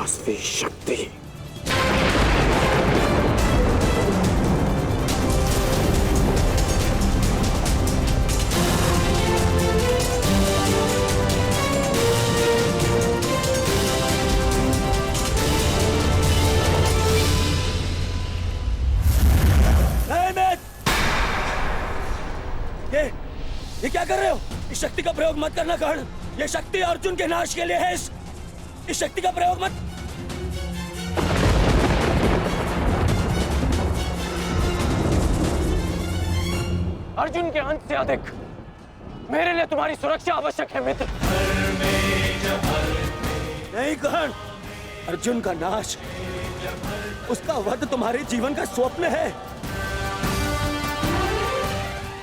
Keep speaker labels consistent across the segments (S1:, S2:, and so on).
S1: वासवी शक्ति।
S2: ये क्या कर रहे हो? इस शक्ति का प्रयोग मत करना कर्ण। ये शक्ति अर्जुन के नाश के लिए है। इस शक्ति का प्रयोग मत।
S3: अर्जुन के अंत से अधिक मेरे लिए तुम्हारी सुरक्षा आवश्यक है मित्र।
S2: नहीं कर्ण, अर्जुन का नाश, उसका वध तुम्हारे जीवन का स्वप्न है।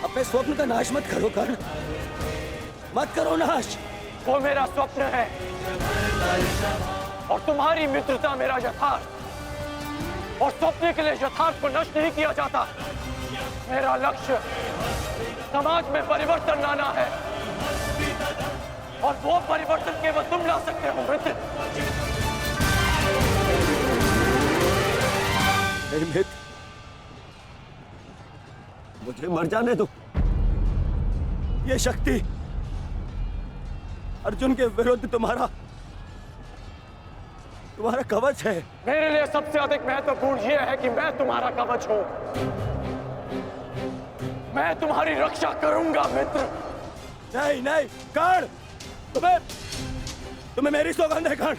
S2: अपने स्वप्न का नाश मत करो कर्ण, मत करो नाश।
S3: वो मेरा स्वप्न है और तुम्हारी मित्रता मेरा यथार्थ, और स्वप्न के लिए यथार्थ को नष्ट नहीं किया जाता। मेरा लक्ष्य समाज में परिवर्तन लाना है, और वो परिवर्तन केवल तुम ला सकते हो मित्र।
S2: मित्र, मुझे मर जाने दो। ये शक्ति अर्जुन के विरुद्ध तुम्हारा कवच है।
S3: मेरे लिए सबसे अधिक महत्वपूर्ण यह है कि मैं तुम्हारा कवच हूं। मैं तुम्हारी रक्षा करूंगा मित्र।
S2: नहीं नहीं कर्ण, तुम्हें मेरी सौगंध है कर्ण।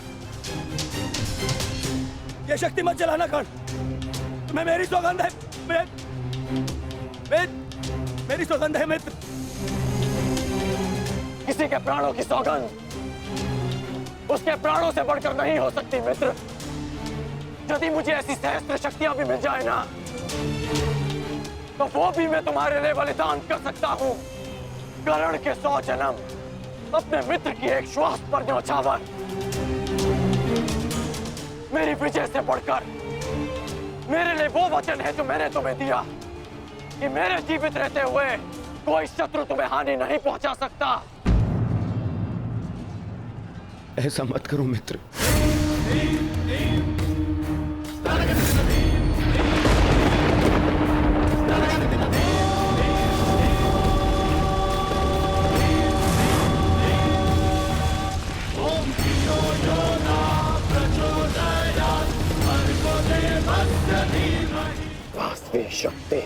S2: ये शक्ति मत चलाना कर्ण, तुम्हें मेरी सौगंध है। मेरी सौगंध है मित्र।
S3: किसी के प्राणों की सौगंध उसके प्राणों से बढ़कर नहीं हो सकती मित्र। यदि मुझे ऐसी सहस्त्र शक्तियां भी मिल जाए ना, तो वो भी मैं तुम्हारे लिए बलिदान कर सकता हूं। कर्ण के 100 जन्म, अपने मित्र की एक श्वास पर न्यौछावर। मेरी विजय से बढ़कर मेरे लिए वो वचन है जो मैंने तुम्हें दिया कि मेरे जीवित रहते हुए कोई शत्रु तुम्हें हानि नहीं पहुंचा सकता।
S2: ऐसा मत करो मित्र।
S1: वासवी शक्ति।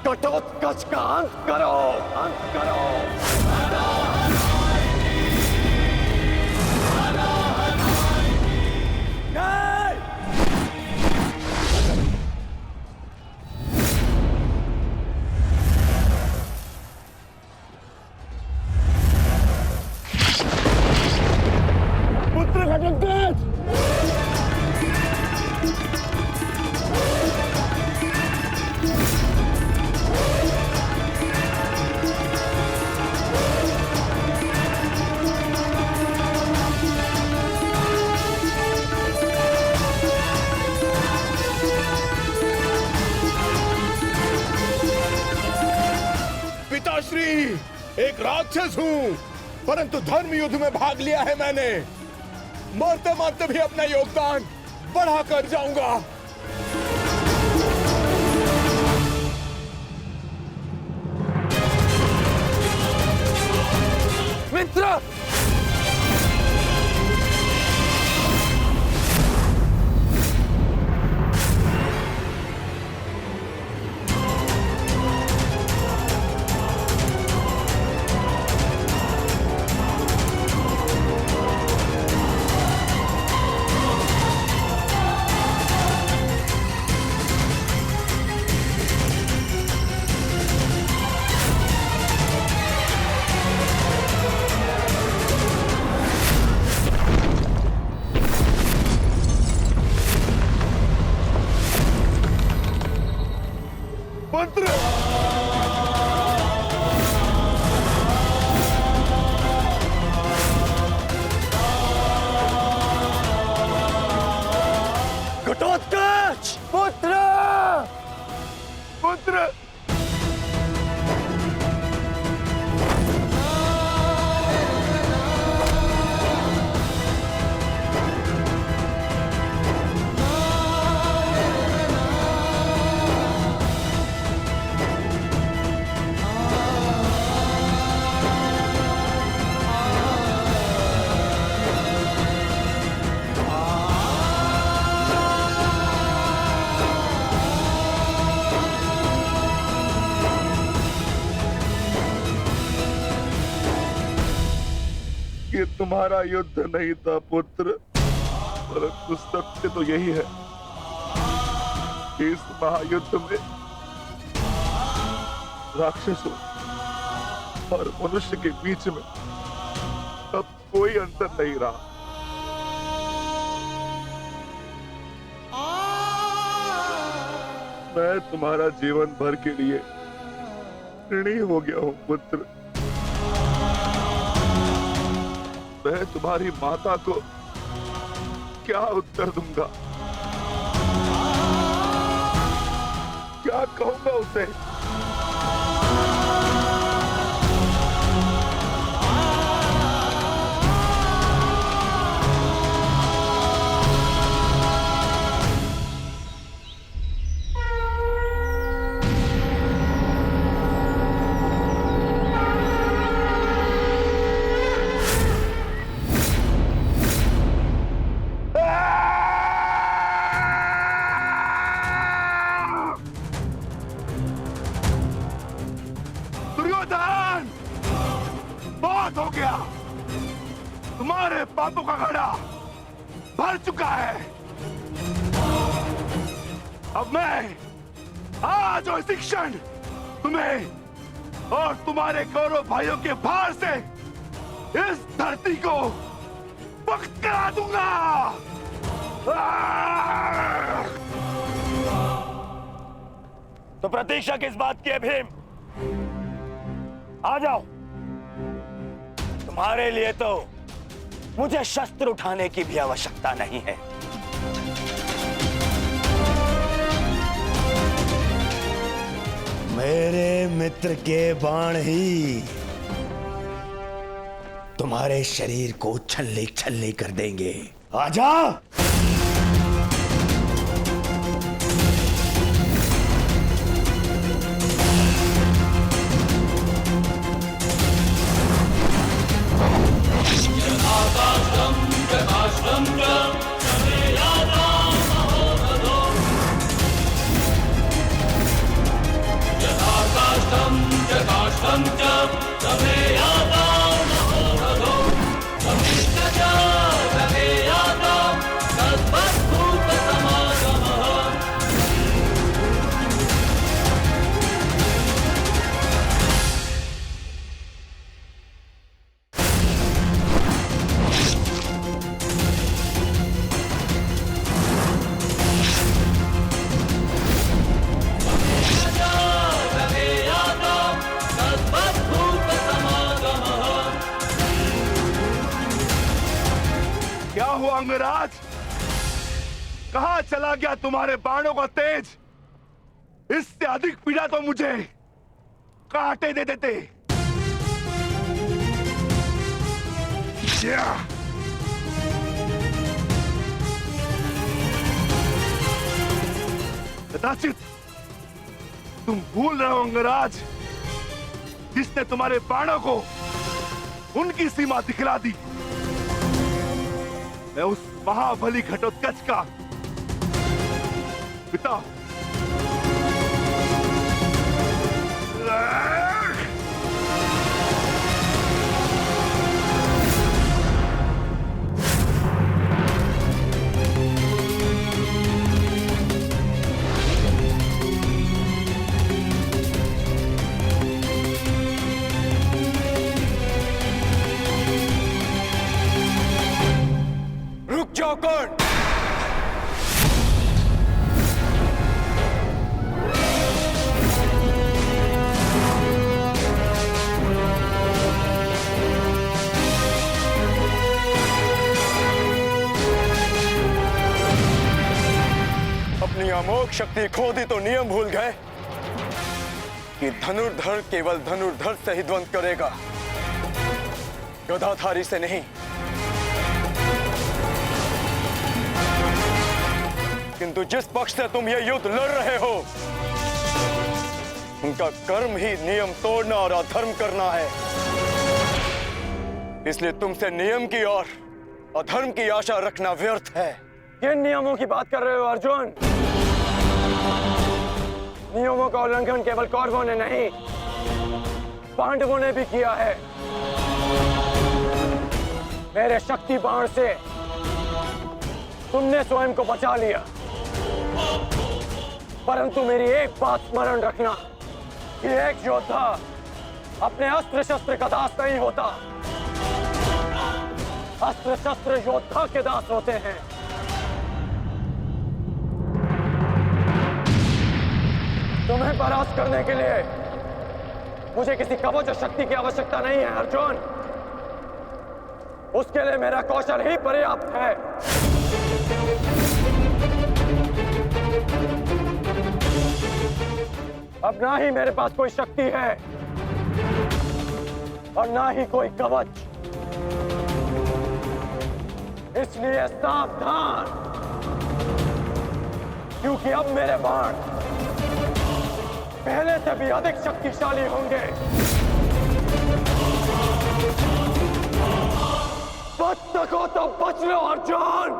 S3: घटोत्कच का अंत करो, अंत करो।
S2: पुत्र घटोत्कच,
S4: पिताश्री, एक राक्षस हूँ, परंतु धर्म युद्ध में भाग लिया है मैंने। मरते मरते भी अपना योगदान बढ़ा कर जाऊंगा।
S3: मित्र,
S4: पुत्र,
S2: घटोत्कच,
S4: पुत्र, पुत्र। तुम्हारा युद्ध नहीं था पुत्र, परंतु सत्य तो यही है कि इस महायुद्ध में राक्षसों और मनुष्य के बीच में अब कोई अंतर नहीं रहा। मैं तुम्हारा जीवन भर के लिए ऋणी हो गया हूं पुत्र। मैं तुम्हारी माता को क्या उत्तर दूंगा, क्या कहूंगा उसे? दुर्योधन, बहुत हो गया। तुम्हारे पापों का घड़ा भर चुका है। अब मैं आज और इसी क्षण तुम्हें और तुम्हारे कौरव भाइयों के भार से इस धरती को मुक्त करा दूंगा।
S2: तो प्रतीक्षा किस बात की है भीम? आ जाओ। तुम्हारे लिए तो मुझे शस्त्र उठाने की भी आवश्यकता नहीं है। मेरे मित्र के बाण ही तुम्हारे शरीर को छल्ले छल्ले कर देंगे। आजा।
S4: क्या हुआ अंगराज? कहां चला गया तुम्हारे बाणों का तेज? इससे अधिक पीड़ा तो मुझे कांटे दे देते। कदाचित तुम भूल रहे हो अंगराज, जिसने तुम्हारे बाणों को उनकी सीमा दिखला दी। मैं उस महाबली घटोत्कच का पिता।
S2: रुक जाओ कौन?
S3: अपनी अमोघ शक्ति खो दी तो नियम भूल गए कि धनुर्धर केवल धनुर्धर से ही द्वंद करेगा, गदाधारी से नहीं। किंतु जिस पक्ष से तुम ये युद्ध लड़ रहे हो, उनका कर्म ही नियम तोड़ना और अधर्म करना है। इसलिए तुमसे नियम की और अधर्म की आशा रखना व्यर्थ है। किन नियमों की बात कर रहे हो अर्जुन? नियमों का उल्लंघन केवल कौरवों ने नहीं, पांडवों ने भी किया है। मेरे शक्ति बाण से तुमने स्वयं को बचा लिया, परंतु मेरी एक बात स्मरण रखना कि एक योद्धा अपने अस्त्र शस्त्र का दास नहीं होता। अस्त्र शस्त्र योद्धा के दास होते हैं। तुम्हें परास्त करने के लिए मुझे किसी कवच और शक्ति की आवश्यकता नहीं है अर्जुन। उसके लिए मेरा कौशल ही पर्याप्त है। अब ना ही मेरे पास कोई शक्ति है और ना ही कोई कवच, इसलिए सावधान, क्योंकि अब मेरे बाण पहले से भी अधिक शक्तिशाली होंगे। बच सको तो बच लो अर्जुन।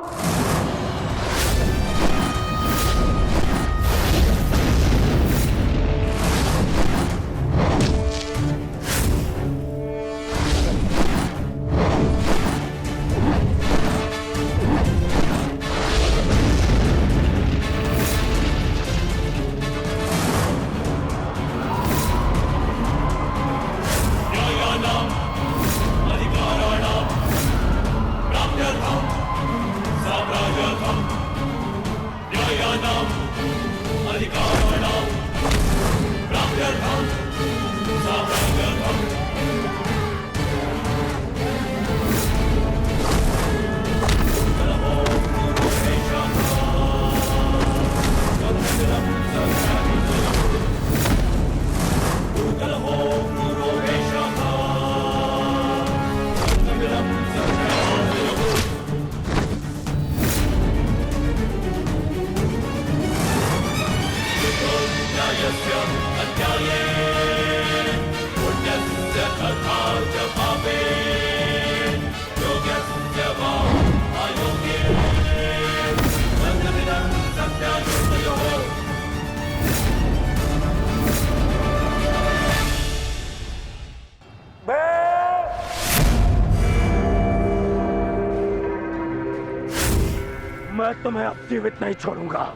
S3: मैं तुम्हें अब जीवित नहीं छोड़ूंगा।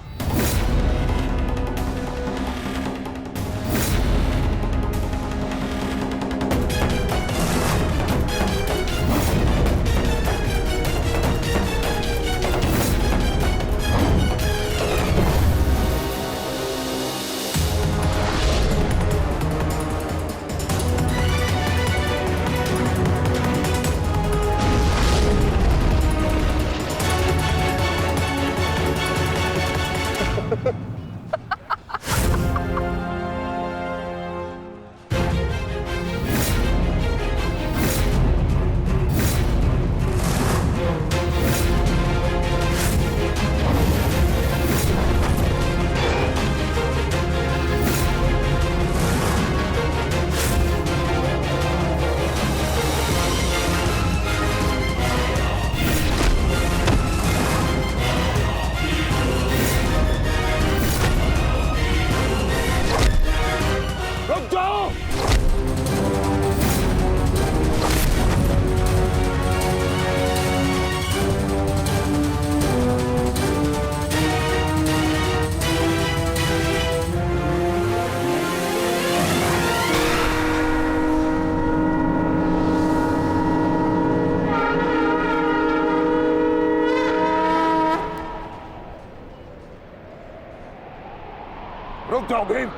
S4: रुक जाओ भीम।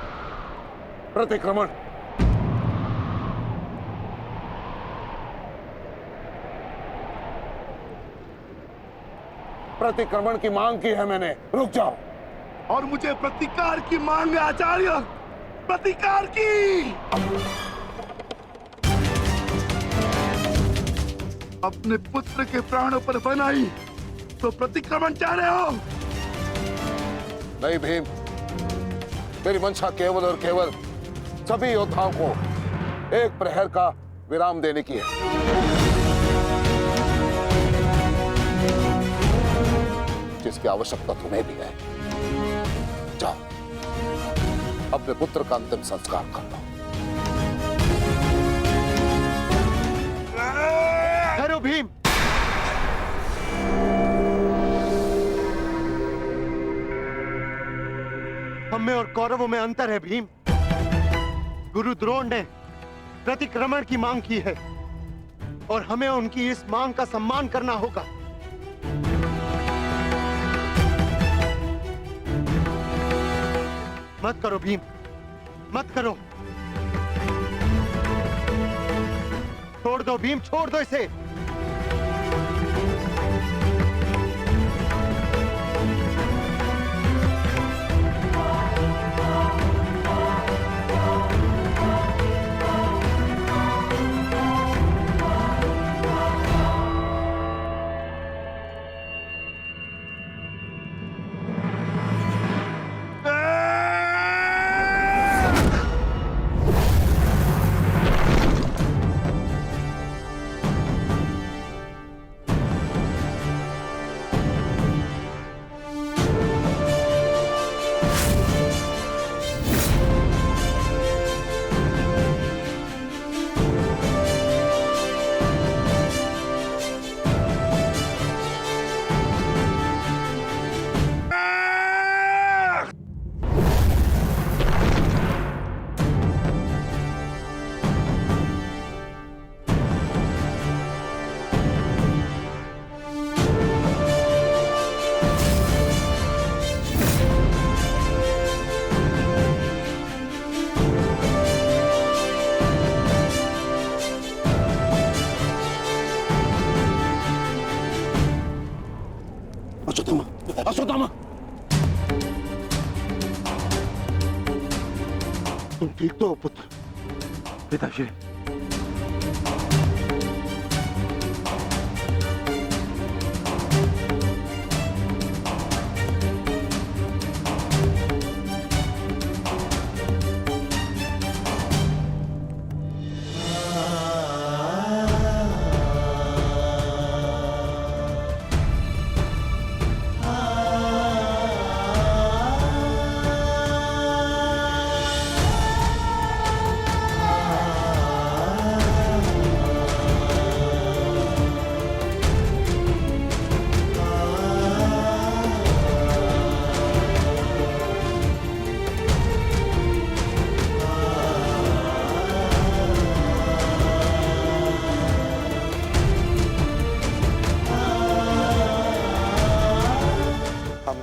S4: प्रतिक्रमण। प्रतिक्रमण की मांग की है मैंने, रुक जाओ। और मुझे प्रतिकार की मांग है आचार्य, प्रतिकार की। अपने पुत्र के प्राणों पर बनाई तो प्रतिक्रमण चाह रहे हो?
S5: नहीं भीम, मेरी मंशा केवल और केवल सभी योद्धाओं को एक प्रहर का विराम देने की है। जिसकी आवश्यकता तुम्हें भी है। जाओ, अपने पुत्र का अंतिम संस्कार कर लो।
S4: करो भीम।
S6: हम में और कौरवों में अंतर है भीम। गुरु द्रोण ने प्रतिक्रमण की मांग की है और हमें उनकी इस मांग का सम्मान करना होगा। मत करो भीम, मत करो। छोड़ दो भीम, छोड़ दो इसे।
S1: अश्वत्थामा,
S6: तुम ठीक तो हो पुत्र?
S4: पिताश्री,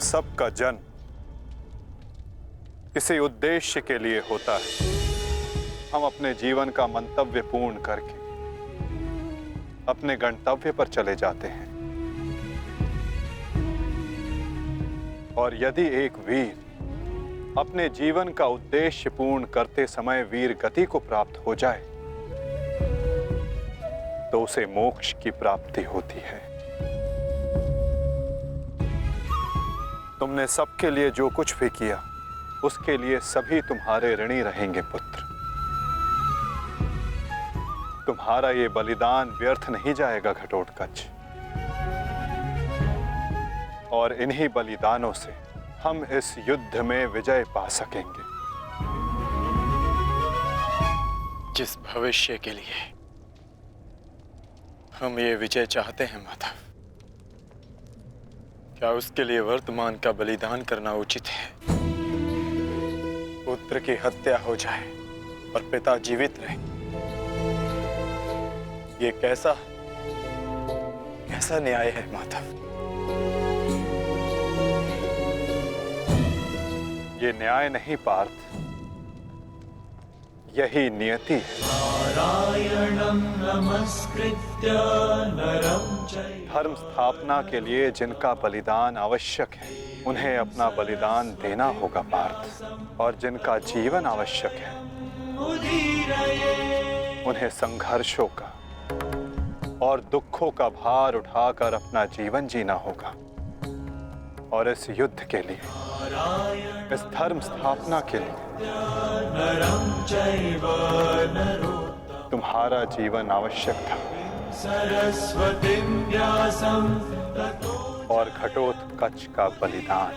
S7: सबका जन्म किसी उद्देश्य के लिए होता है। हम अपने जीवन का मंतव्य पूर्ण करके अपने गंतव्य पर चले जाते हैं। और यदि एक वीर अपने जीवन का उद्देश्य पूर्ण करते समय वीर गति को प्राप्त हो जाए तो उसे मोक्ष की प्राप्ति होती है। तुमने सबके लिए जो कुछ भी किया उसके लिए सभी तुम्हारे ऋणी रहेंगे पुत्र। तुम्हारा ये बलिदान व्यर्थ नहीं जाएगा घटोत्कच। और इन्हीं बलिदानों से हम इस युद्ध में विजय पा सकेंगे।
S8: जिस भविष्य के लिए हम ये विजय चाहते हैं माधव, क्या उसके लिए वर्तमान का बलिदान करना उचित है? पुत्र की हत्या हो जाए और पिता जीवित रहे, ये कैसा न्याय है माधव?
S7: ये न्याय नहीं पार्थ, यही नियति है। धर्म स्थापना के लिए जिनका बलिदान आवश्यक है उन्हें अपना बलिदान देना होगा पार्थ। और जिनका जीवन आवश्यक है उन्हें संघर्षों का और दुखों का भार उठाकर अपना जीवन जीना होगा। और इस युद्ध के लिए, इस धर्म स्थापना के लिए तुम्हारा जीवन आवश्यक था। और घटोत्कच का बलिदान।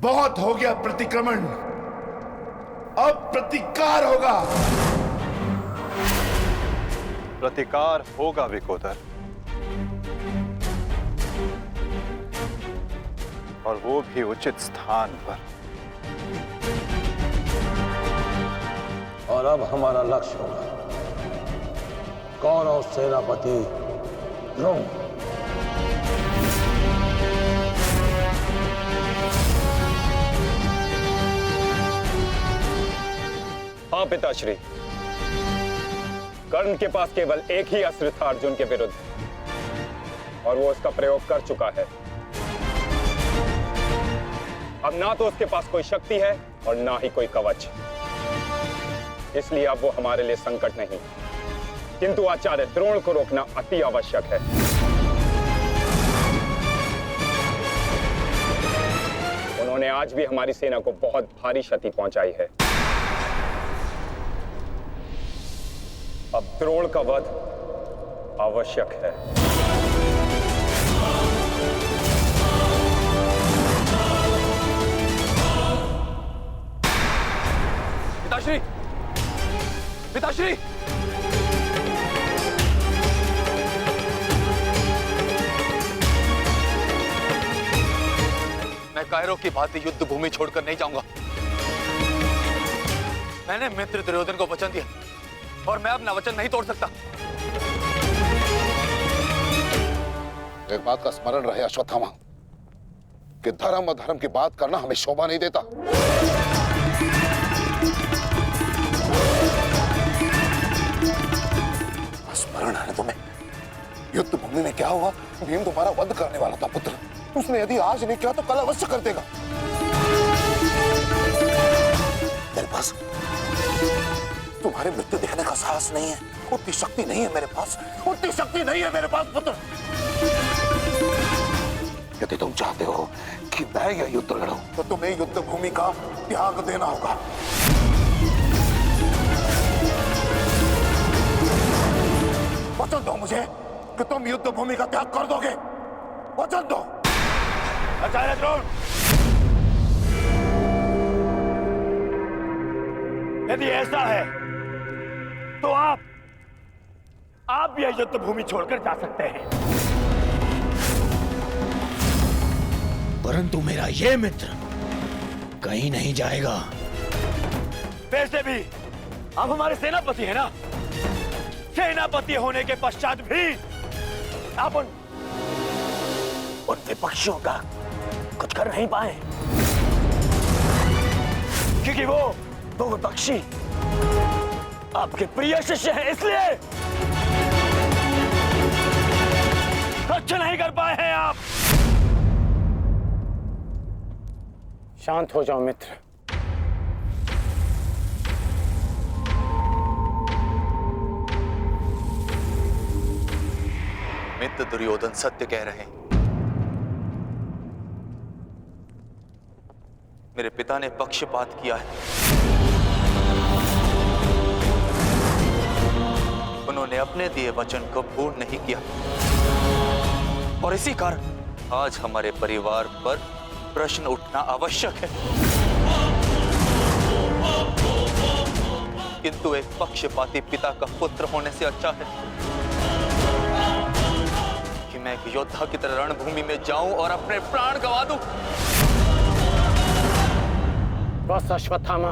S4: बहुत हो गया प्रतिक्रमण, अब प्रतिकार होगा।
S7: प्रतिकार होगा विकोदर, और वो भी उचित स्थान पर।
S1: और अब हमारा लक्ष्य होगा कौरव सेनापति द्रोण।
S9: हाँ पिताश्री, कर्ण के पास केवल एक ही अस्त्र था अर्जुन के विरुद्ध, और वो उसका प्रयोग कर चुका है। अब ना तो उसके पास कोई शक्ति है और ना ही कोई कवच, इसलिए अब वो हमारे लिए संकट नहीं, किंतु आचार्य द्रोण को रोकना अति आवश्यक है। उन्होंने आज भी हमारी सेना को बहुत भारी क्षति पहुंचाई है। अब द्रोण का वध आवश्यक है।
S3: पिताश्री, पिताश्री, मैं कायरो की भांति युद्ध भूमि छोड़कर नहीं जाऊंगा। मैंने मित्र दुर्योधन को वचन दिया और मैं अपना वचन नहीं तोड़ सकता।
S5: एक बात का स्मरण रहे अश्वत्थामा, कि धर्म और धर्म की बात करना हमें शोभा नहीं देता। स्मरण है तुम्हें युद्ध भूमि में क्या हुआ? भीम तुम्हारा वध करने वाला था पुत्र, उसने यदि आज नहीं किया तो कल अवश्य कर देगा। मेरे पास तुम्हारे मृत्यु देखने का साहस नहीं है, उतनी शक्ति नहीं है मेरे पास, उतनी शक्ति नहीं है मेरे पास पुत्र। यदि तुम चाहते हो कि मैं यह युद्ध लड़ूं, तो तुम्हें युद्ध भूमि का त्याग देना होगा। वचन दो मुझे कि तुम युद्ध भूमि का त्याग कर दोगे, वचन दो।
S4: आचार्य द्रोण, यदि ऐसा है तो आप यह युद्ध भूमि छोड़कर जा सकते हैं,
S2: परंतु मेरा ये मित्र कहीं नहीं जाएगा।
S4: वैसे भी आप हमारे सेनापति हैं ना, सेनापति होने के पश्चात भी आप उन विपक्षियों का कुछ कर नहीं पाए, क्योंकि वो विपक्षी आपके प्रिय शिष्य हैं, इसलिए कुछ नहीं कर पाए हैं आप।
S9: शांत हो जाओ मित्र।
S3: मित्र दुर्योधन सत्य कह रहे हैं। मेरे पिता ने पक्षपात किया है। उन्होंने अपने दिए वचन को पूर्ण नहीं किया, और इसी कारण आज हमारे परिवार पर प्रश्न उठना आवश्यक है। किंतु एक पक्षपाती पिता का पुत्र होने से अच्छा है कि मैं एक योद्धा की तरह रणभूमि में जाऊं और अपने प्राण गंवा दूं।
S9: बस अश्वत्थामा,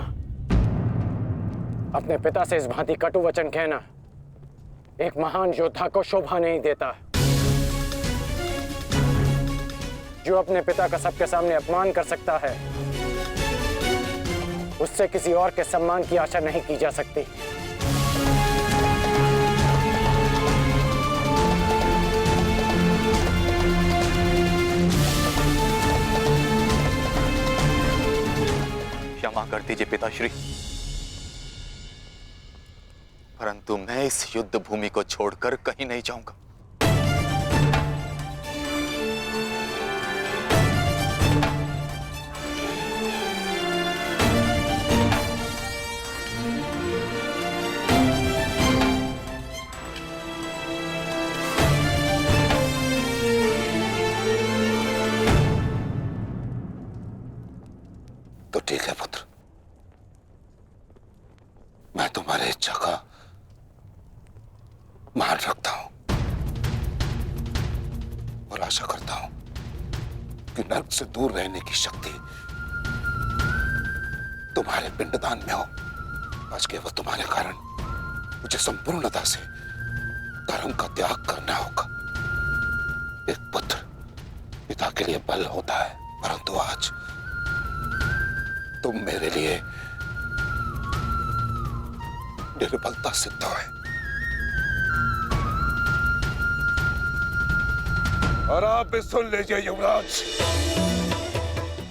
S9: अपने पिता से इस भांति कटु वचन कहना एक महान योद्धा को शोभा नहीं देता। जो अपने पिता का सबके सामने अपमान कर सकता है, उससे किसी और के सम्मान की आशा नहीं की जा सकती।
S3: क्षमा कर दीजिए पिताश्री, परंतु मैं इस युद्ध भूमि को छोड़कर कहीं नहीं जाऊंगा।
S5: मान रखता हूं और आशा करता हूं कि नर्क से दूर रहने की शक्ति तुम्हारे पिंडदान में हो। आज केवल तुम्हारे कारण मुझे संपूर्णता से धर्म का त्याग करना होगा। एक पुत्र पिता के लिए बल होता है, परंतु आज तुम मेरे लिए निर्बलता सिद्ध हुए। और आप भी सुन लीजिए युवराज,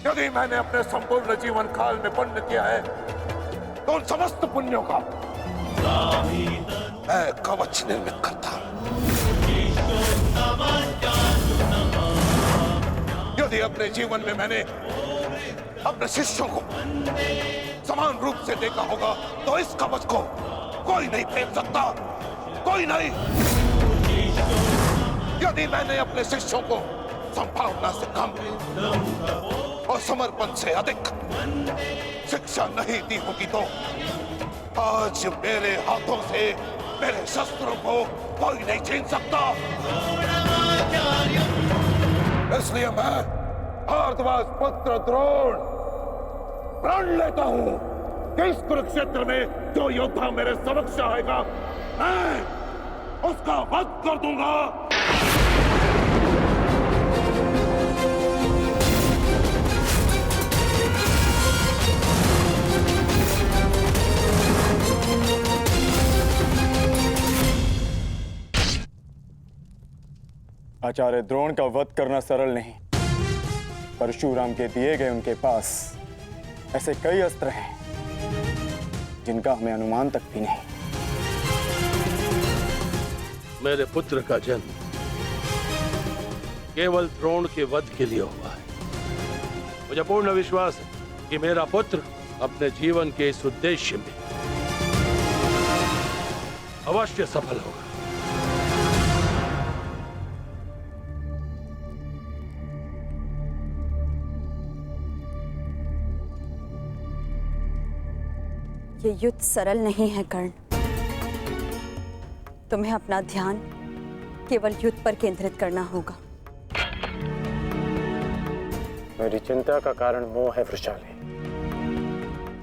S5: यदि मैंने अपने संपूर्ण जीवन काल में पुण्य किया है तो उन समस्त पुण्यों का मैं कवच निर्मित करता हूं। यदि अपने जीवन में मैंने अपने शिष्यों को समान रूप से देखा होगा तो इस कवच को कोई नहीं फेंक सकता, कोई नहीं। यदि मैंने अपने शिष्यों को संभावना से कम और समर्पण से अधिक शिक्षा नहीं दी होगी तो आज मेरे हाथों से मेरे शस्त्रों को कोई नहीं छीन सकता। इसलिए मैं भारद्वाज पुत्र द्रोण प्रण लेता हूं कि इस कुरुक्षेत्र में जो योद्धा मेरे समक्ष आएगा मैं उसका वध कर दूंगा।
S8: आचार्य द्रोण का वध करना सरल नहीं। परशुराम के दिए गए उनके पास ऐसे कई अस्त्र हैं जिनका हमें अनुमान तक भी नहीं।
S1: मेरे पुत्र का जन्म केवल द्रोण के वध के लिए हुआ है। मुझे पूर्ण विश्वास है कि मेरा पुत्र अपने जीवन के इस उद्देश्य में अवश्य सफल होगा।
S10: ये युद्ध सरल नहीं है कर्ण। तुम्हें अपना ध्यान केवल युद्ध पर केंद्रित करना होगा।
S8: मेरी चिंता का कारण मोह है वृषाली।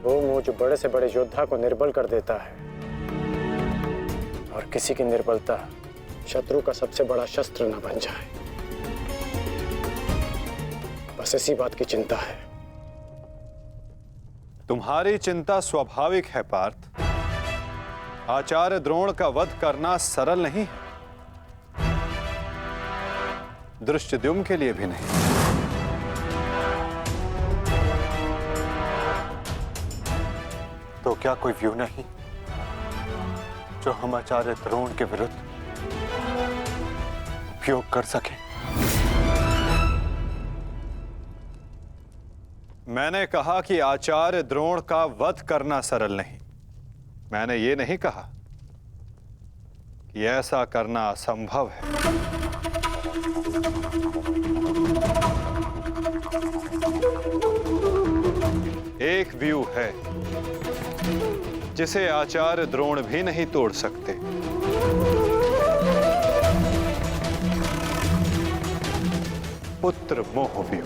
S8: वो मोह जो बड़े से बड़े योद्धा को निर्बल कर देता है और किसी की निर्बलता शत्रु का सबसे बड़ा शस्त्र न बन जाए। बस इसी बात की चिंता है।
S7: तुम्हारी चिंता स्वाभाविक है पार्थ। आचार्य द्रोण का वध करना सरल नहीं है, दृष्टद्युम्न के लिए भी नहीं। तो क्या कोई व्यू नहीं जो हम आचार्य द्रोण के विरुद्ध उपयोग कर सके? मैंने कहा कि आचार्य द्रोण का वध करना सरल नहीं। मैंने ये नहीं कहा कि ऐसा करना असंभव है। एक व्यू है जिसे आचार्य द्रोण भी नहीं तोड़ सकते। पुत्र मोह व्यू।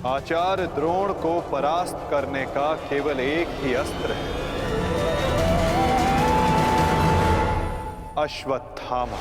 S7: आचार्य द्रोण को परास्त करने का केवल एक ही अस्त्र है, अश्वत्थामा।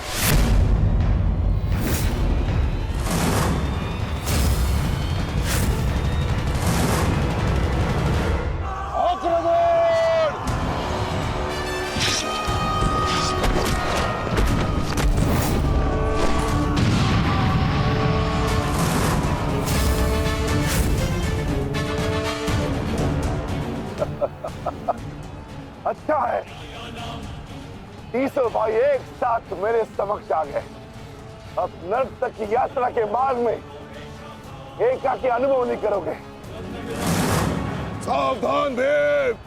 S4: अच्छा है, तीसों भाई एक साथ मेरे समक्ष आ गए। अब नर्क तक की यात्रा के मार्ग में एकाकी अनुभव नहीं करोगे। सावधान भीम।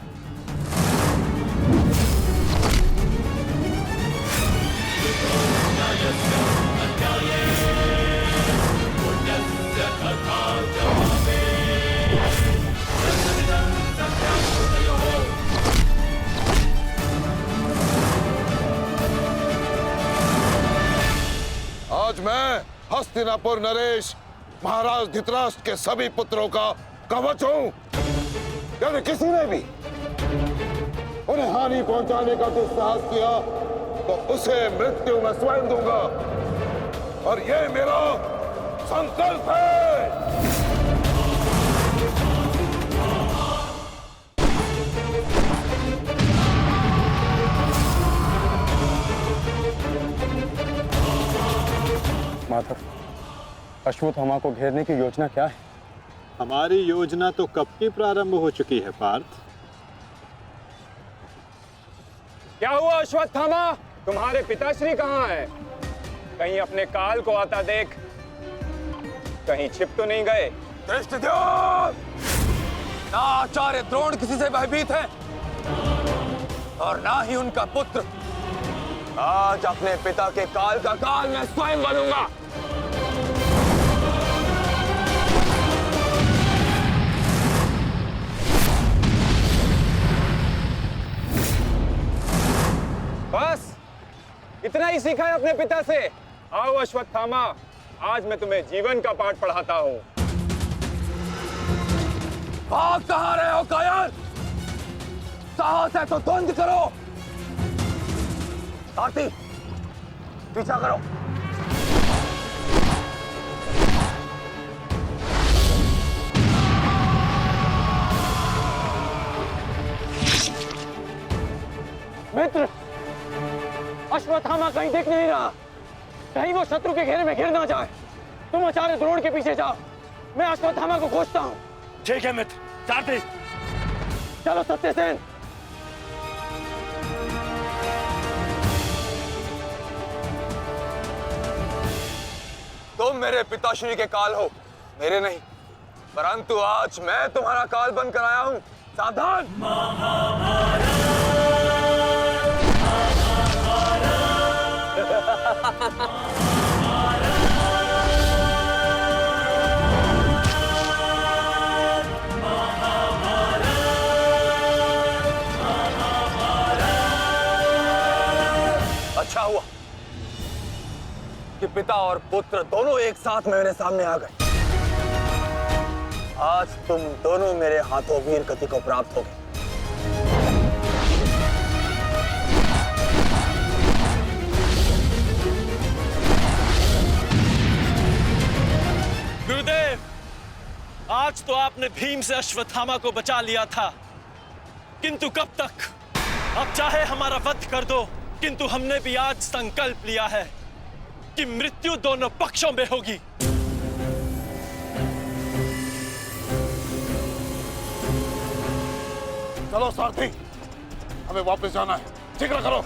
S5: हस्तिनापुर नरेश महाराज धृतराष्ट्र के सभी पुत्रों का कवच हूं। यदि किसी ने भी उन्हें हानि पहुंचाने का दुस्साहस किया तो उसे मृत्यु में स्वयं दूंगा, और ये मेरा संकल्प है।
S8: माधव, अश्वत्थामा को घेरने की योजना क्या है? हमारी योजना तो कब की प्रारंभ हो चुकी है पार्थ।
S9: क्या हुआ अश्वत्थामा? तुम्हारे पिताश्री कहाँ हैं? कहीं अपने काल को आता देख कहीं छिप तो नहीं गए?
S3: धृष्टद्युम्न! ना आचार्य द्रोण किसी से भयभीत है और ना ही उनका पुत्र। आज अपने पिता के काल का काल मैं स्वयं बनूंगा।
S9: बस इतना ही सीखा है अपने पिता से। आओ अश्वत्थामा, आज मैं तुम्हें जीवन का पाठ पढ़ाता हूं।
S3: भाग कहां रहे हो कायर? साहस है तो द्वंद्व करो। सारथी, पीछा करो।
S8: मित्र, अश्वत्थामा कहीं दिख नहीं रहा। कहीं वो शत्रु के घेरे में घिर ना जाए। तुम आचार्य द्रोण के पीछे जाओ, मैं अश्वत्थामा को खोजता हूँ।
S2: ठीक है मित्र। सारथी,
S8: चलो सत्यसेन।
S3: तुम मेरे पिताश्री के काल हो, मेरे नहीं। परंतु आज मैं तुम्हारा काल बनकर आया हूं। सावधान! अच्छा हुआ कि पिता और पुत्र दोनों एक साथ मेरे सामने आ गए। आज तुम दोनों मेरे हाथों वीर गति को प्राप्त हो गए।
S2: गुरुदेव, आज तो आपने भीम से अश्वत्थामा को बचा लिया था, किंतु कब तक? अब चाहे हमारा वध कर दो, किंतु हमने भी आज संकल्प लिया है कि मृत्यु दोनों पक्षों में होगी।
S5: चलो सारथी, हमें वापस जाना है। शीघ्र करो।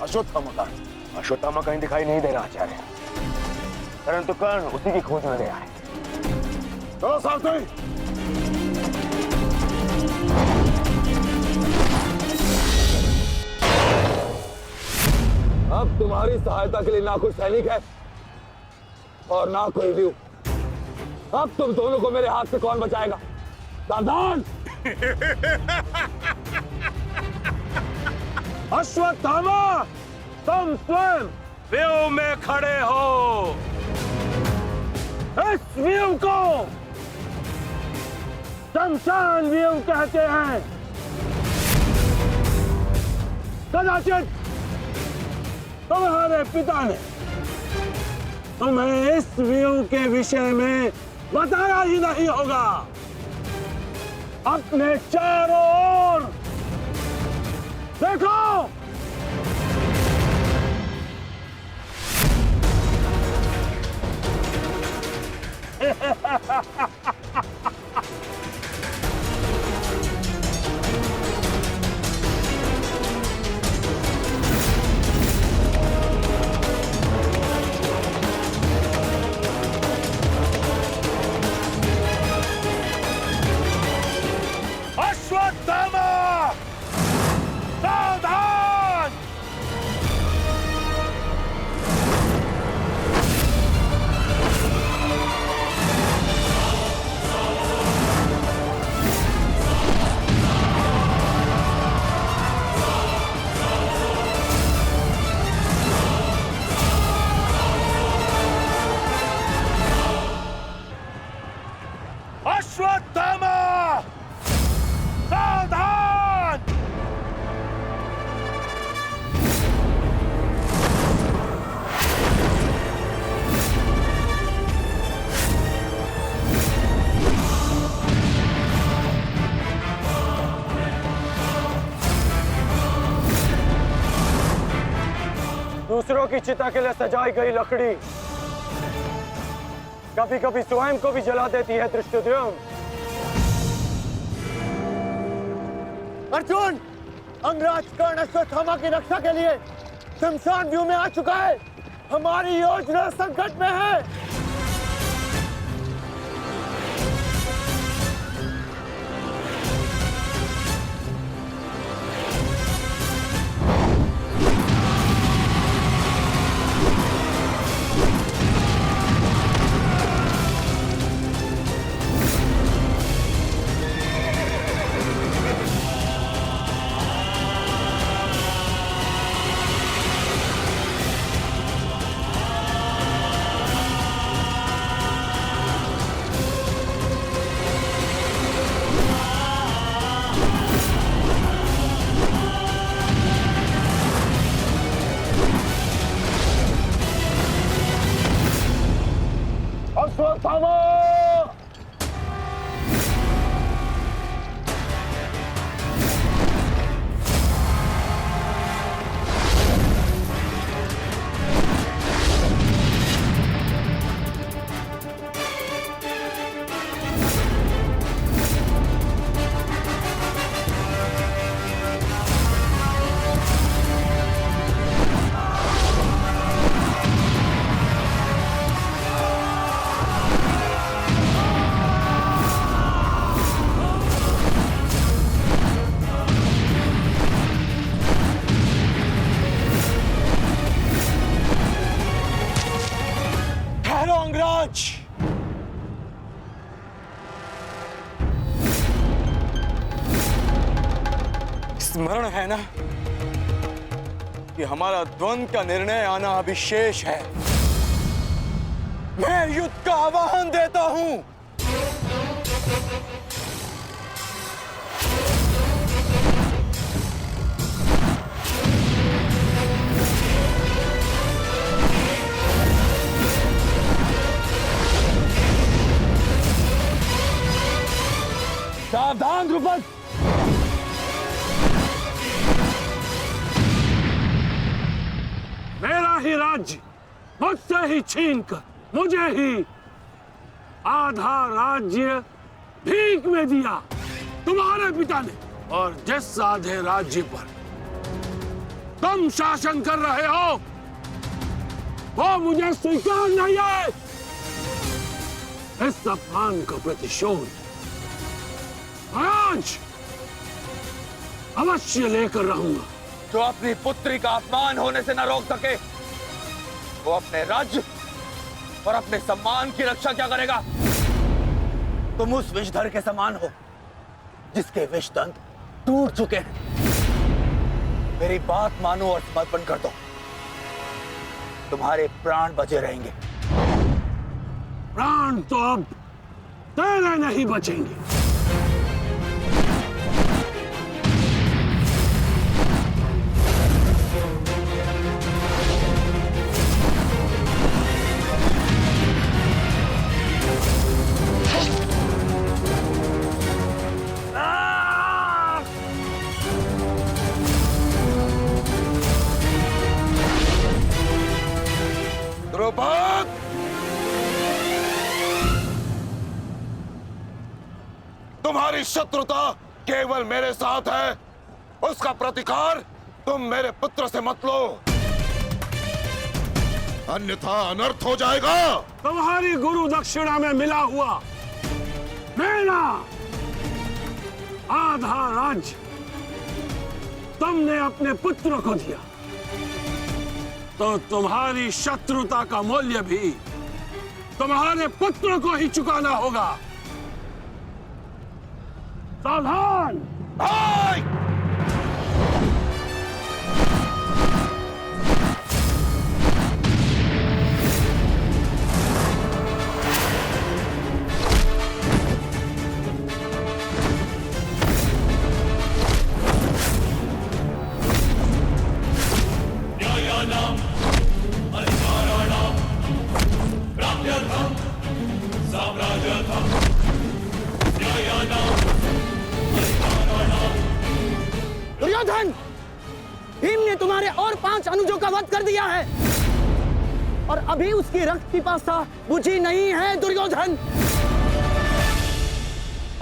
S5: अश्वत्थामा का
S3: अश्वत्थामा कहीं दिखाई नहीं दे रहा आचार्य, परंतु कर्ण उसी की खोज में गया है।
S5: चलो सारथी।
S3: अब तुम्हारी सहायता के लिए ना कोई सैनिक है और ना कोई व्यू। अब तुम दोनों को मेरे हाथ से कौन बचाएगा? सावधान!
S1: अश्वत्थामा, तुम स्वयं व्यू में खड़े हो। इस व्यू को शमशान व्यू कहते हैं। कदाचित तुम्हारे पिता ने तुम्हें इस व्यू के विषय में बताया ही नहीं होगा। अपने चारों ओर देखो। अश्वत्थामा, सावधान!
S3: दूसरों की चिता के लिए सजाई गई लकड़ी कभी कभी स्वयं को भी जला देती है धृष्टद्युम्न। अर्जुन, अंगराज कर्ण अश्वत्थामा की रक्षा के लिए शमशान व्यू में आ चुका है। हमारी योजना संकट में है।
S11: स्मरण है ना कि हमारा द्वंद्व का निर्णय आना अभी शेष है। मैं युद्ध का आह्वान देता हूं।
S3: सावधान द्रुपद,
S1: मेरा ही राज्य मुझसे ही छीनकर मुझे ही आधा राज्य भीख में दिया तुम्हारे पिता ने, और जिस आधे राज्य पर तुम शासन कर रहे हो वो मुझे स्वीकार नहीं है। इस अपमान का प्रतिशोध आज अवश्य लेकर रहूंगा।
S11: जो अपनी पुत्री का अपमान होने से न रोक सके वो अपने राज्य और अपने सम्मान की रक्षा क्या करेगा? तुम उस विषधर के समान हो जिसके विषदंत टूट चुके हैं। मेरी बात मानो और समर्पण कर दो, तुम्हारे प्राण बचे रहेंगे।
S1: प्राण तो अब तेरे नहीं बचेंगे।
S5: द्रुपद, तुम्हारी शत्रुता केवल मेरे साथ है, उसका प्रतिकार तुम मेरे पुत्र से मत लो, अन्यथा अनर्थ हो जाएगा।
S1: तुम्हारी गुरु दक्षिणा में मिला हुआ मेरा आधा राज्य तुमने अपने पुत्र को दिया, तो तुम्हारी शत्रुता का मूल्य भी तुम्हारे पुत्र को ही चुकाना होगा। सावधान!
S3: दुर्योधन, भीम ने ने तुम्हारे और 5 अनुजों का वध कर दिया है और अभी उसकी रक्त पिपासा बुझी नहीं है दुर्योधन।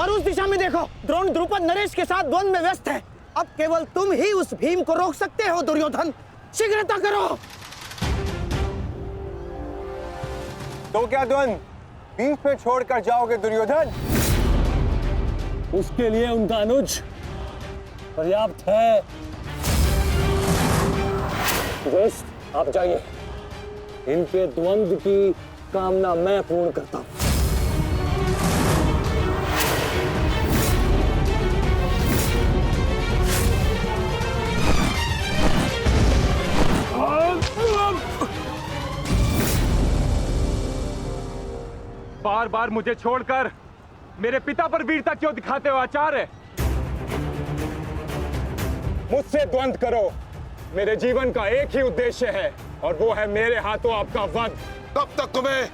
S3: और उस दिशा में देखो, द्रोण द्रुपद नरेश के साथ द्वंद्व में व्यस्त है। अब केवल तुम ही उस भीम को रोक सकते हो दुर्योधन, शीघ्रता करो।
S9: तो क्या द्वंद्व बीच पे छोड़कर जाओगे दुर्योधन?
S2: उसके लिए उनका अनुज पर्याप्त है।
S3: ज्येष्ठ, आप जाइए।
S2: इनके द्वंद्व की कामना मैं पूर्ण करता हूं।
S9: बार बार मुझे छोड़कर मेरे पिता पर वीरता क्यों दिखाते हो आचार्य? मुझसे द्वंद्व करो, मेरे जीवन का एक ही उद्देश्य है और वो है मेरे हाथों आपका वध।
S5: तब तक तुम्हें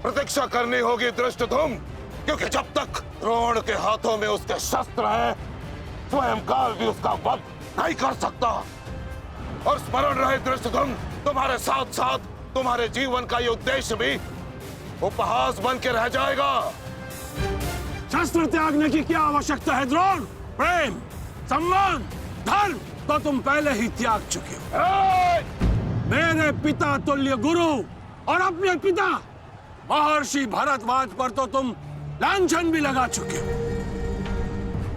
S5: प्रतीक्षा करनी होगी धृष्टद्युम्न, क्योंकि जब तक द्रोण के हाथों में उसके शस्त्र हैं, स्वयं काल भी उसका वध नहीं कर सकता। और स्मरण रहे धृष्टद्युम्न, तुम्हारे साथ साथ तुम्हारे जीवन का ये उद्देश्य भी उपहास बन के रह जाएगा।
S1: शस्त्र त्यागने की क्या आवश्यकता है द्रोण? प्रेम, सम्मान, धर्म तो तुम पहले ही त्याग चुके हो। मेरे पिता तुल्य गुरु और अपने पिता महर्षि भरद्वाज पर तो तुम लांछन भी लगा चुके हो।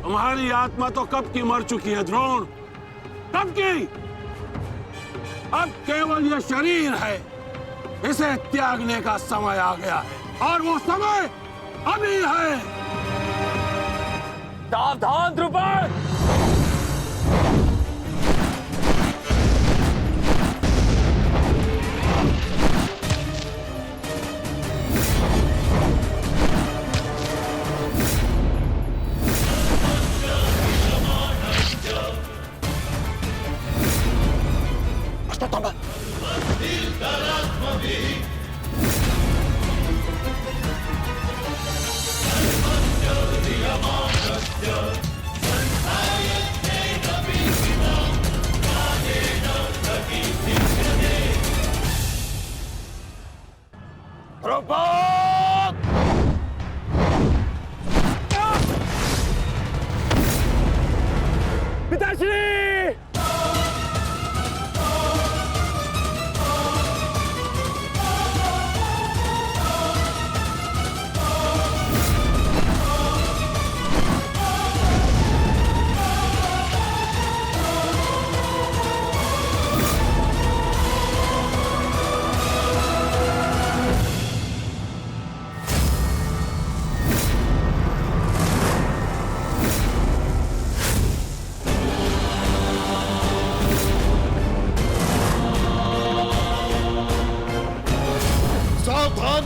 S1: तुम्हारी आत्मा तो कब की मर चुकी है द्रोण, कब की। अब केवल ये शरीर है, इसे त्यागने का समय आ गया है और वो समय अभी है।
S11: सावधान द्रुपद!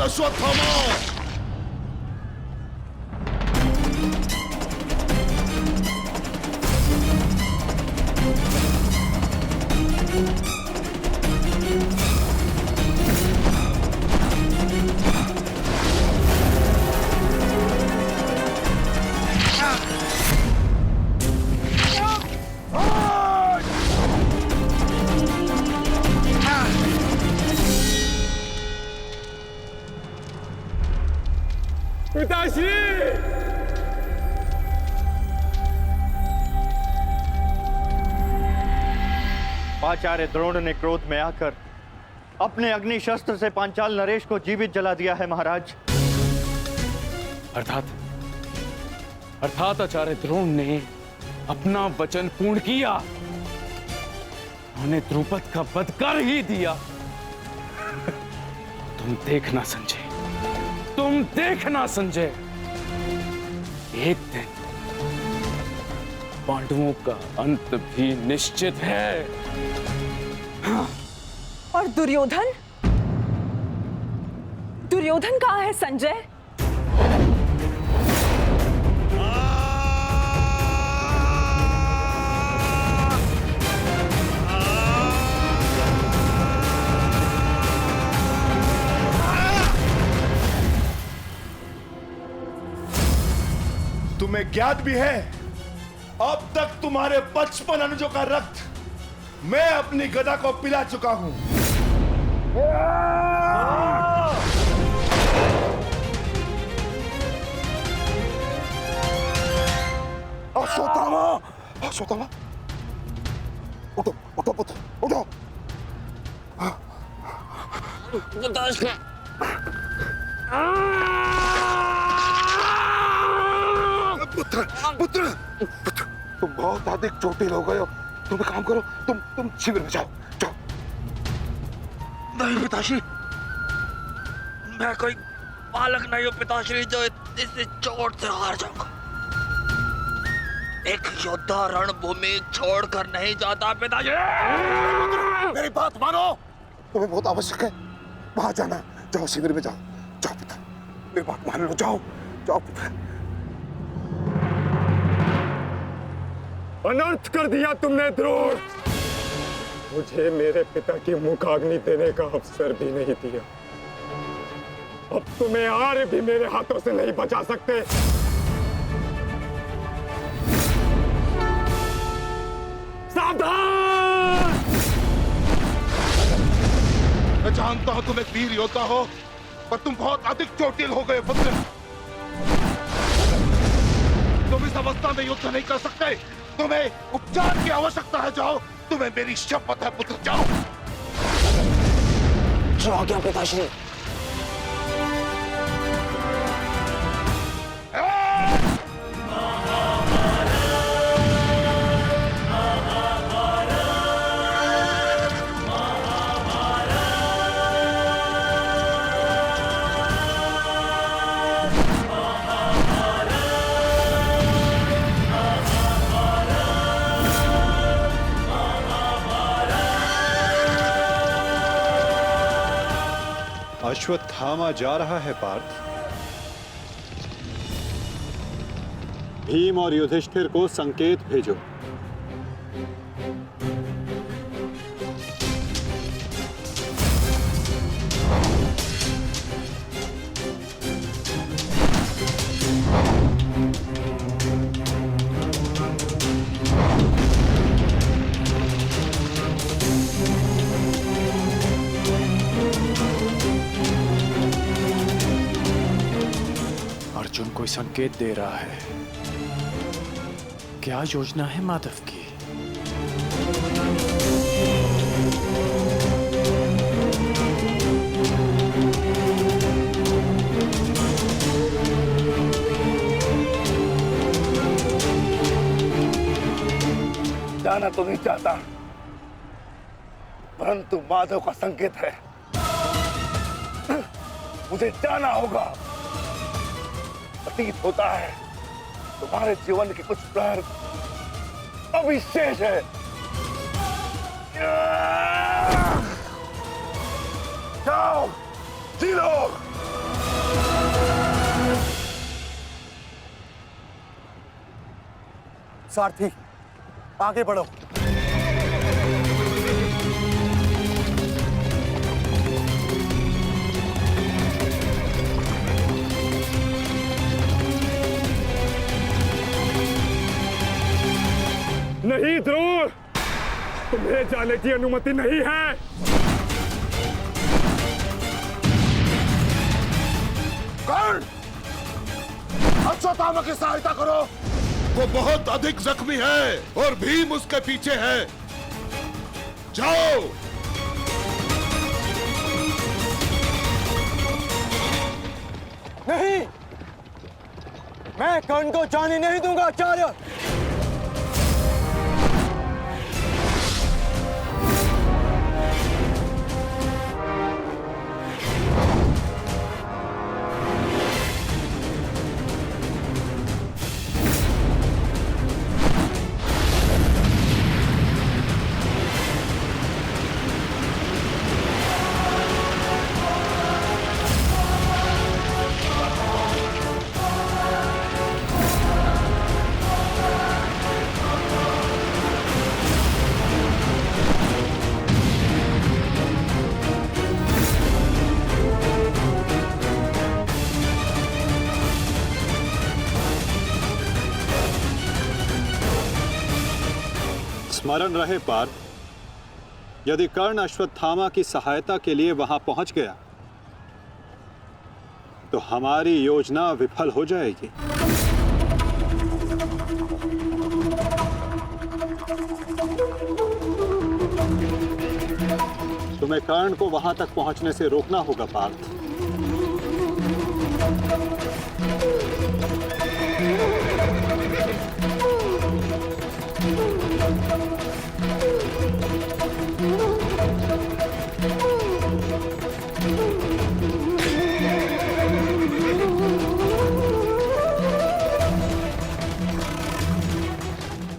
S5: अश्वत्थामा!
S12: आचार्य द्रोण ने क्रोध में आकर अपने अग्नि शस्त्र से पांचाल नरेश को जीवित जला दिया है महाराज।
S13: अर्थात आचार्य द्रोण ने अपना वचन पूर्ण किया, उन्होंने द्रुपद का वध कर ही दिया। तुम देखना संजय, तुम देखना संजय, एक दिन पांडवों का अंत भी निश्चित है।
S10: और दुर्योधन? दुर्योधन कहाँ है संजय?
S4: तुम्हें ज्ञात भी है, अब तक तुम्हारे 55 अनुजों का रक्त मैं अपनी गदा को पिला चुका हूं।
S5: अश्वत्थामा, अश्वत्थामा, उठो उठो पुत्र, उठो। पुत्र पुत्र पुत्र, तुम बहुत अधिक चोटिल हो गए हो। तुम एक काम करो, तुम शिविर में जाओ, जाओ।
S11: नहीं पिताश्री, मैं कोई बालक नहीं हूँ पिताश्री जो इस चोट से हार जाऊंगा। एक योद्धा रणभूमि छोड़कर नहीं जाता पिताश्री।
S5: मेरी बात मानो, तुम्हें बहुत आवश्यक है वहां जाना। जाओ शिविर में जाओ, जाओ पुत्र, मेरी बात मान लो, जाओ जाओ पुत्र।
S9: अनर्थ कर दिया तुमने द्रोण। मुझे मेरे पिता की मुखाग्नि देने का अवसर भी नहीं दिया। अब तुम्हें आर्य भी मेरे हाथों से नहीं बचा सकते। सावधान!
S4: मैं जानता हूं तुम एक वीर योद्धा हो, पर तुम बहुत अधिक चोटिल हो गए पुत्र। तुम इस अवस्था में युद्ध नहीं कर सकते। तुम्हें उपचार की आवश्यकता है। जाओ, तुम्हें मेरी शपथ है पुत्र, जाओ।
S3: जो आ गया पिताश्री।
S7: अश्वत्थामा जा रहा है पार्थ। भीम और युधिष्ठिर को संकेत भेजो।
S8: अर्जुन कोई संकेत दे रहा है। क्या योजना है माधव की?
S4: जाना तो नहीं चाहता, परंतु माधव का संकेत है। मुझे जाना होगा। प्रतीत होता है तुम्हारे जीवन के कुछ प्रहर अभी शेष है। जाओ, जी लो।
S6: सारथी, आगे बढ़ो।
S9: नहीं द्रोण, तुम्हें जाने की अनुमति नहीं है।
S4: कर्ण, अश्वत्थामा की सहायता करो। वो बहुत अधिक जख्मी है और भीम उसके पीछे है। जाओ।
S6: नहीं, मैं कर्ण को जाने नहीं दूंगा आचार्य।
S7: स्मरण रहे पार्थ, यदि कर्ण अश्वत्थामा की सहायता के लिए वहां पहुंच गया तो हमारी योजना विफल हो जाएगी। तुम्हें कर्ण को वहां तक पहुंचने से रोकना होगा पार्थ।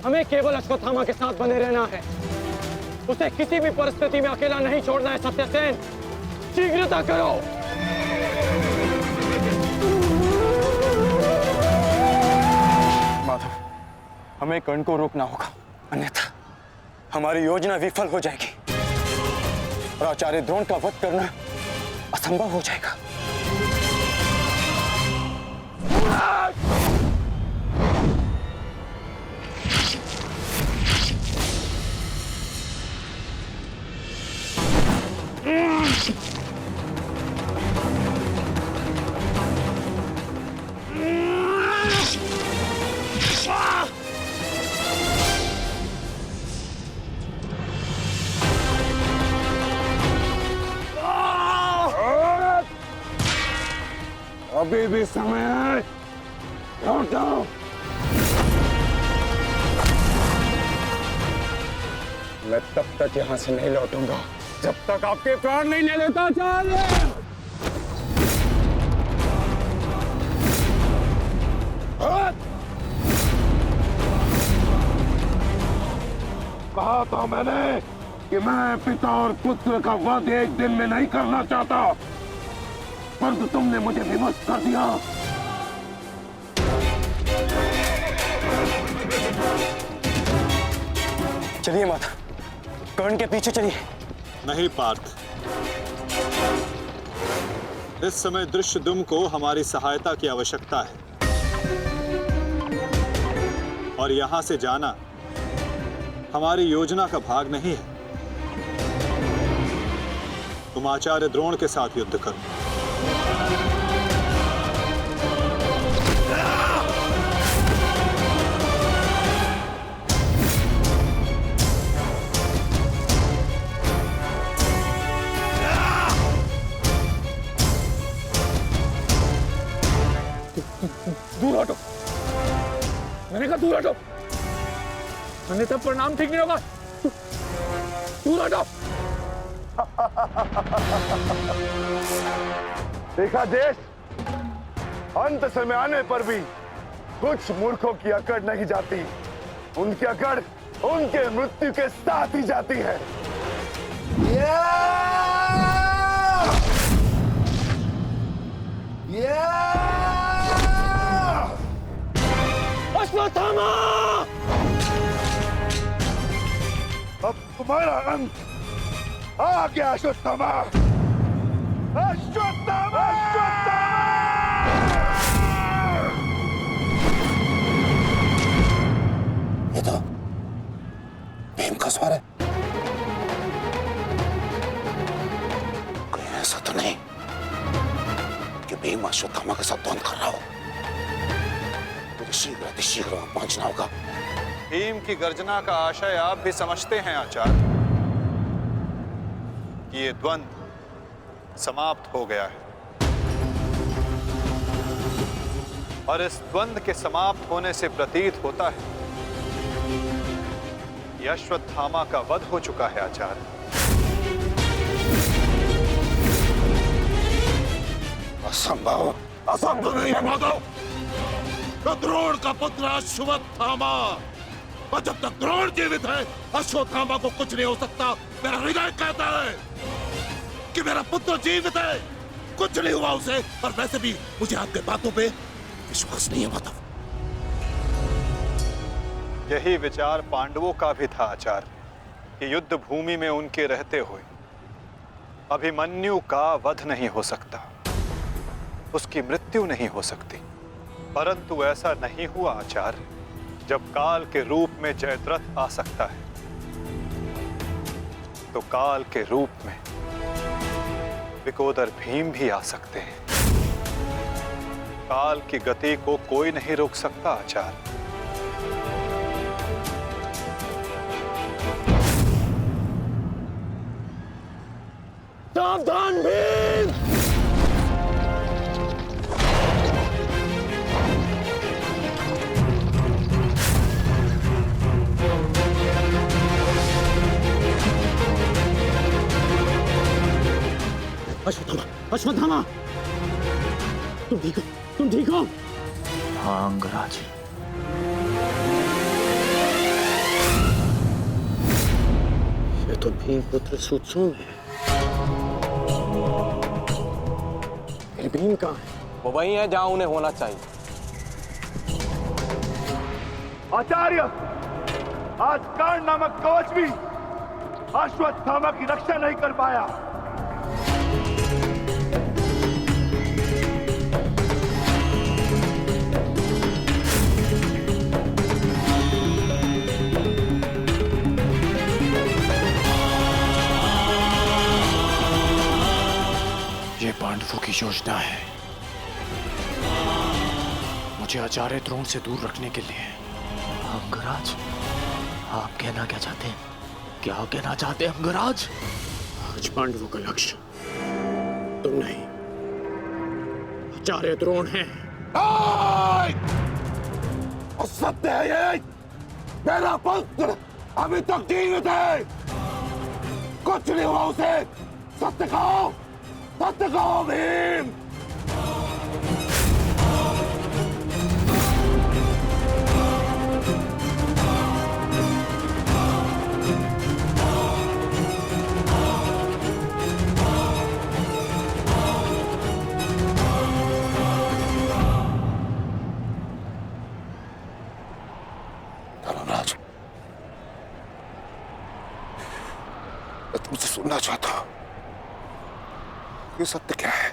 S3: हमें केवल अश्वत्थामा के साथ बने रहना है। उसे किसी भी परिस्थिति में अकेला नहीं छोड़ना है। सत्यसेन, शीघ्रता करो।
S8: माधव, हमें कर्ण को रोकना होगा, अन्यथा हमारी योजना विफल हो जाएगी और आचार्य द्रोण का वध करना असंभव हो जाएगा।
S4: अभी भी समय है, लौटो।
S9: मैं तब तक यहां से नहीं लौटूंगा जब तक आपके प्राण नहीं ले लेता आचार्य।
S4: कहा था मैंने कि मैं पिता और पुत्र का वध एक दिन में नहीं करना चाहता, परंतु तुमने मुझे विवश कर दिया।
S8: चलिए माता, कर्ण के पीछे चलिए।
S7: नहीं पार्थ, इस समय दृश्यद्युम्न को हमारी सहायता की आवश्यकता है और यहां से जाना हमारी योजना का भाग नहीं है। तुम आचार्य द्रोण के साथ युद्ध करो।
S3: दूर हटो, मैंने कहा दूर हटो। मैंने तब प्रणाम ठीक नहीं होगा। दूर हटो।
S4: देखा देश, अंत समय आने पर भी कुछ मूर्खों की अकड़ नहीं जाती, उनकी अकड़ उनके मृत्यु के साथ ही जाती है।
S3: अश्वत्थामा!
S4: अब तुम्हारा अंत आ गया अश्वत्थामा। अश्वत्थामा!
S5: ये तो भीम का स्वर है। कोई ऐसा तो नहीं कि भीम अश्वत्थामा के साथ द्वंद कर रहा हो। मुझे शीघ्र अतिशीघ्र वहां पहुंचना होगा।
S7: भीम की गर्जना का आशय आप भी समझते हैं आचार्य कि ये द्वंद समाप्त हो गया है और इस द्वंद के समाप्त होने से प्रतीत होता है कि अश्वत्थामा का वध हो चुका है आचार्य।
S5: असंभव, असंभव नहीं है माधव। तो द्रोण का पुत्र अश्वत्थामा, और जब तक द्रोण जीवित है अश्वत्थामा को कुछ नहीं हो सकता। मेरा हृदय कहता है कि मेरा पुत्र जीवित है, कुछ नहीं हुआ उसे। और वैसे भी मुझे आपके बातों पे विश्वास नहीं है माधव।
S7: यही विचार पांडवों का भी था आचार्य कि युद्ध भूमि में उनके रहते हुए अभिमन्यु का वध नहीं हो सकता, उसकी मृत्यु नहीं हो सकती। परंतु ऐसा नहीं हुआ आचार्य। जब काल के रूप में जयद्रथ आ सकता है तो काल के रूप में विकोदर भीम भी आ सकते हैं। काल की गति को कोई नहीं रोक सकता आचार्य।
S3: सावधान भीम! अश्वत्थामा, अश्वत्थामा, तुम ठीक हो? तुम ठीक हो?
S8: हाँ अंगराज,
S3: ये तो भीम पुत्र सुत्सोम है। फिर भीम कहाँ है?
S8: वो वही है जहां उन्हें होना चाहिए।
S4: आचार्य, आज कर्ण नामक कवच भी अश्वत्थामा की रक्षा नहीं कर पाया।
S8: ये पांडवों की योजना है, मुझे आचार्य द्रोण से दूर रखने के लिए। अंगराज, आप कहना क्या चाहते हैं? क्या कहना चाहते हैं अंगराज?
S3: आज पांडवों का लक्ष्य तुम नहीं, आचार्य द्रोण है।
S5: सत्य है ये, मेरा पुत्र अभी तक जीवित है, कुछ नहीं हुआ उसे। सत्य कहो, सत्य कहो भीम। धर्मराज, मैं तुमसे सुनना चाहता हूं, ये सत्य क्या है?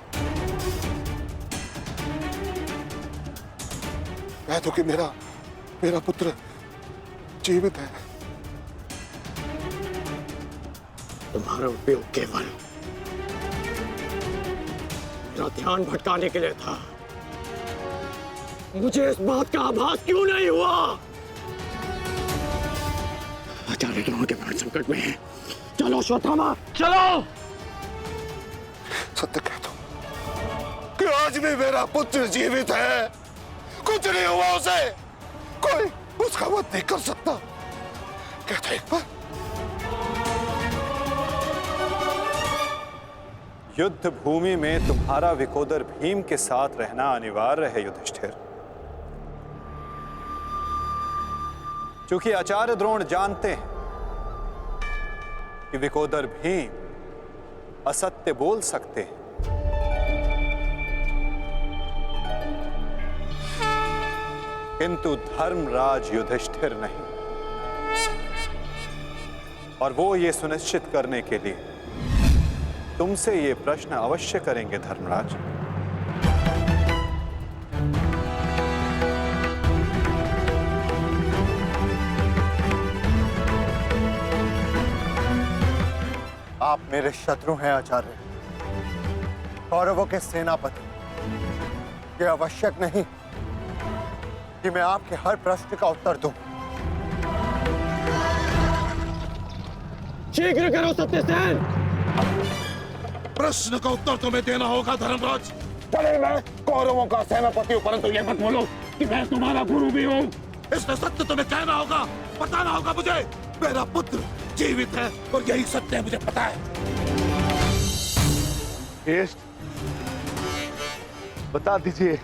S5: कह दो कि मेरा पुत्र जीवित है।
S3: तुम्हारा उपयोग केवल मेरा ध्यान भटकाने के लिए था। मुझे इस बात का आभास क्यों नहीं हुआ? आचार्य द्रोण के प्राण संकट में है। चलो अश्वत्थामा, चलो।
S5: सत्य कह दो कि आज भी मेरा पुत्र जीवित है, कुछ नहीं हुआ उसे, कोई उसका वध नहीं कर सकता। कहता एक बार।
S7: युद्ध भूमि में तुम्हारा विकोदर भीम के साथ रहना अनिवार्य है युधिष्ठिर, क्योंकि आचार्य द्रोण जानते हैं कि विकोदर भीम असत्य बोल सकते हैं, किंतु धर्मराज युधिष्ठिर नहीं। और वो ये सुनिश्चित करने के लिए तुमसे ये प्रश्न अवश्य करेंगे धर्मराज।
S6: आप मेरे शत्रु हैं आचार्य, कौरवों के सेनापति। ये आवश्यक नहीं कि मैं आपके हर प्रश्न का उत्तर दूं।
S3: शीघ्र करो सत्यसेन।
S5: प्रश्न का उत्तर तुम्हें देना होगा धर्मराज।
S4: भले मैं कौरवों का सेनापति हूं, परंतु ये मत बोलो कि मैं तुम्हारा गुरु भी हूं।
S5: इसमें सत्य तुम्हें कहना होगा, बताना होगा मुझे। मेरा पुत्र जीवित है और यही सत्य है, मुझे पता है।
S4: बता दीजिए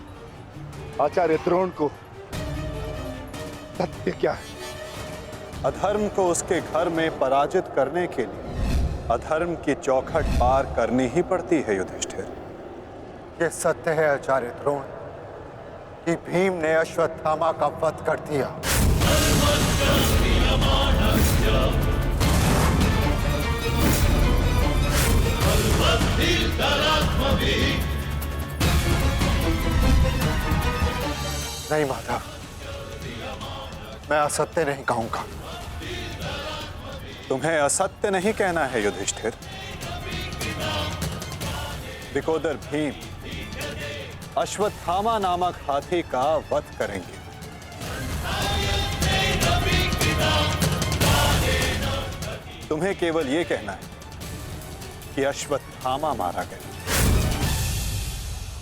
S4: आचार्य द्रोण को सत्य क्या है?
S7: अधर्म को उसके घर में पराजित करने के लिए अधर्म की चौखट पार करनी ही पड़ती है युधिष्ठिर।
S6: ये सत्य है आचार्य द्रोण कि भीम ने अश्वत्थामा का वध कर दिया। नहीं माधव, मैं असत्य नहीं कहूंगा।
S7: तुम्हें असत्य नहीं कहना है युधिष्ठिर। विकोदर भीम अश्वत्थामा नामक हाथी का वध करेंगे। तुम्हें केवल यह कहना है कि अश्वत्थामा मारा गया।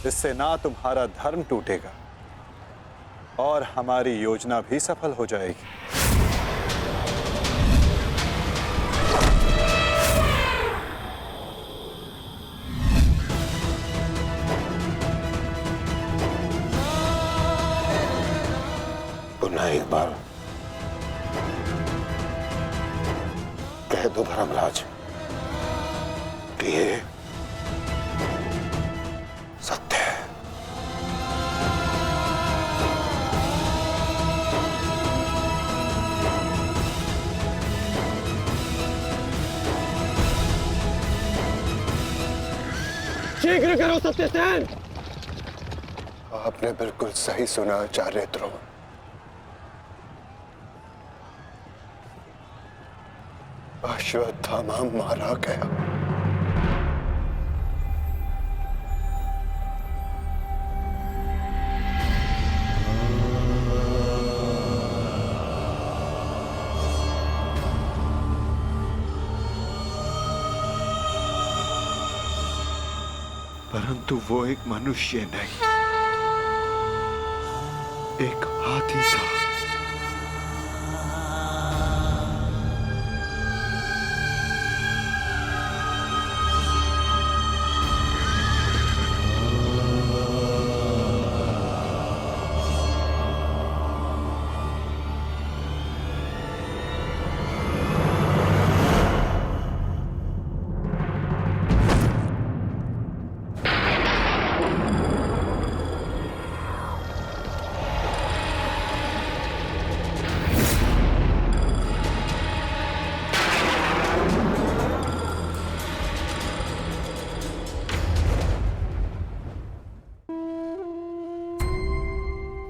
S7: इससे ना तुम्हारा धर्म टूटेगा और हमारी योजना भी सफल हो जाएगी।
S5: पुनः एक बार कह दो धर्मराज कि ये सत्य है।
S3: शीघ्र करो सत्यसेन।
S6: आपने बिल्कुल सही सुना आचार्य द्रोण। अश्वत्थामा मारा गया।
S4: परंतु वो एक मनुष्य नहीं, एक हाथी था।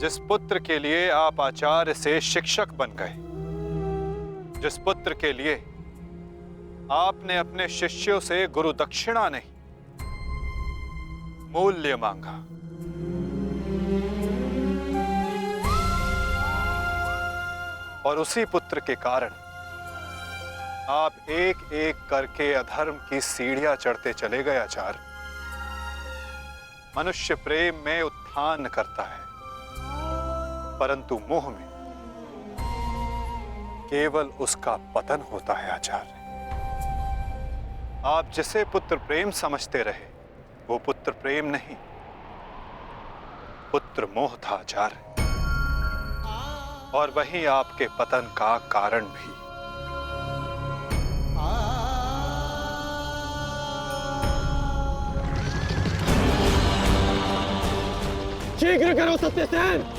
S7: जिस पुत्र के लिए आप आचार्य से शिक्षक बन गए, जिस पुत्र के लिए आपने अपने शिष्यों से गुरु दक्षिणा नहीं मूल्य मांगा, और उसी पुत्र के कारण आप एक एक करके अधर्म की सीढ़ियां चढ़ते चले गए आचार्य। मनुष्य प्रेम में उत्थान करता है, परंतु मोह में केवल उसका पतन होता है आचार्य। आप जिसे पुत्र प्रेम समझते रहे वो पुत्र प्रेम नहीं, पुत्र मोह था आचार्य, और वही आपके पतन का कारण भी।
S3: शीघ्र करो सत्यसेन।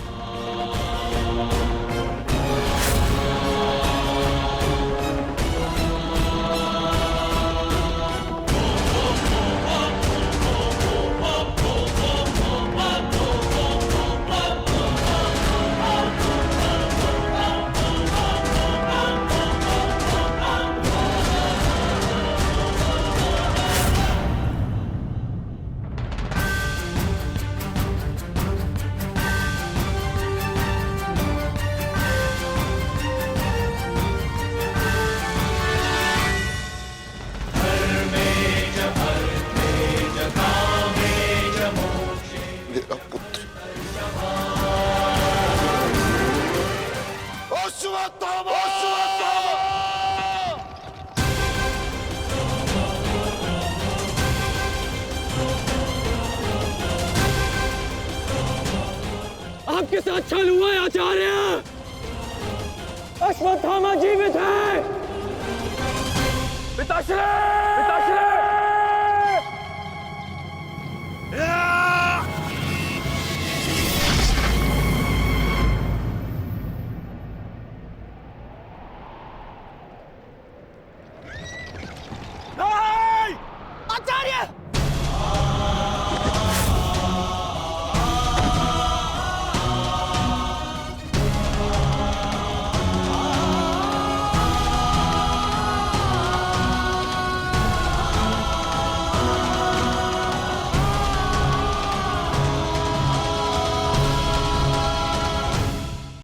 S3: आपके साथ छल हुआ है आचार्य। अश्वत्थामा जीवित है। पिताश्री! पिताश्री!